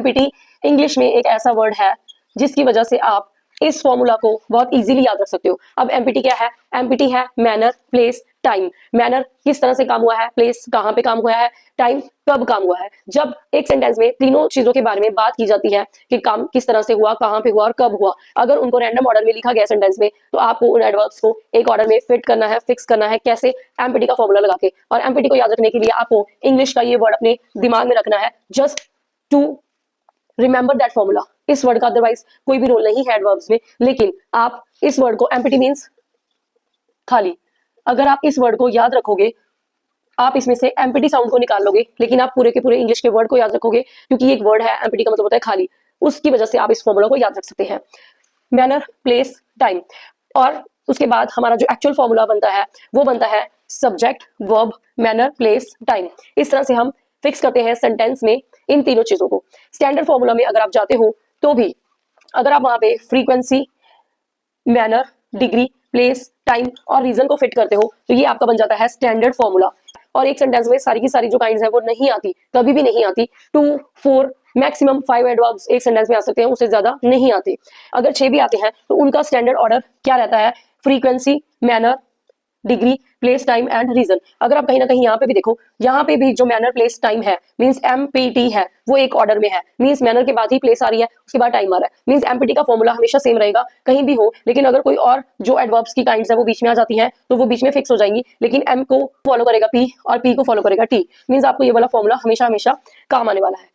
Empty English में एक ऐसा वर्ड है जिसकी वजह से आप इस फॉर्मूला को बहुत इजीली याद रख सकते हो। अब एमपीटी क्या है? एमपीटी है मैनर, प्लेस, टाइम। मैनर किस तरह से काम हुआ है, प्लेस कहाँ पे काम हुआ है, टाइम कब काम हुआ है। जब एक सेंटेंस में तीनों चीजों के बारे में बात की जाती है कि काम किस तरह से हुआ, कहाँ पे हुआ और कब हुआ, अगर उनको रैंडम ऑर्डर में लिखा गया सेंटेंस में, तो आपको उन एडवर्ब्स को एक ऑर्डर में फिट करना है, फिक्स करना है। कैसे? एमपीटी का फॉर्मूला लगा के। और एमपीटी को याद रखने के लिए आपको इंग्लिश का ये वर्ड अपने दिमाग में रखना है, just to remember that formula. इस वर्ड का अदरवाइज कोई भी रोल नहीं है एडवर्ब्स में, लेकिन आप इस वर्ड को, एम्प्टी मींस खाली, अगर आप इस वर्ड को याद रखोगे, आप इसमें से एम्प्टी साउंड को निकाल लोगे, लेकिन आप पूरे के पूरे इंग्लिश के वर्ड को याद रखोगे, क्योंकि एक वर्ड है एम्प्टी का मतलब होता है खाली, उसकी वजह से आप इस फॉर्मूला को याद रख सकते हैं। Manner, place, time. और उसके बाद हमारा जो एक्चुअल फॉर्मूला बनता है वो बनता है subject, verb, manner, place, time. इस तरह से हम फिक्स करते हैं सेंटेंस में इन तीनों चीजों को। स्टैंडर्ड फॉर्मूला में अगर आप जाते हो तो भी अगर आप वहां पे frequency, manner, degree, place, time और रीजन को फिट करते हो तो ये आपका बन जाता है स्टैंडर्ड फॉर्मूला। और एक सेंटेंस में सारी की सारी जो काइंड्स है वो नहीं आती, कभी भी नहीं आती। 2, 4 मैक्सिमम 5 एडवर्ब्स एक सेंटेंस में आ सकते हैं, उससे ज्यादा नहीं आते। अगर 6 भी आते हैं तो उनका स्टैंडर्ड ऑर्डर क्या रहता है? Frequency, manner, degree, place, time and reason. अगर आप कहीं ना कहीं यहाँ पे भी देखो, यहाँ पे भी जो मैनर, प्लेस, टाइम है मींस एमपीटी है, वो एक ऑर्डर में है। मींस मैनर के बाद ही प्लेस आ रही है, उसके बाद टाइम आ रहा है। मींस एमपीटी का फॉर्मूला हमेशा सेम रहेगा कहीं भी हो, लेकिन अगर कोई और जो एडवर्ब्स की काइंड्स है वो बीच में आ जाती है तो वो बीच में फिक्स हो जाएंगी, लेकिन एम को फॉलो करेगा पी और पी को फॉलो करेगा टी। मींस आपको ये वाला फॉर्मूला हमेशा हमेशा काम आने वाला है।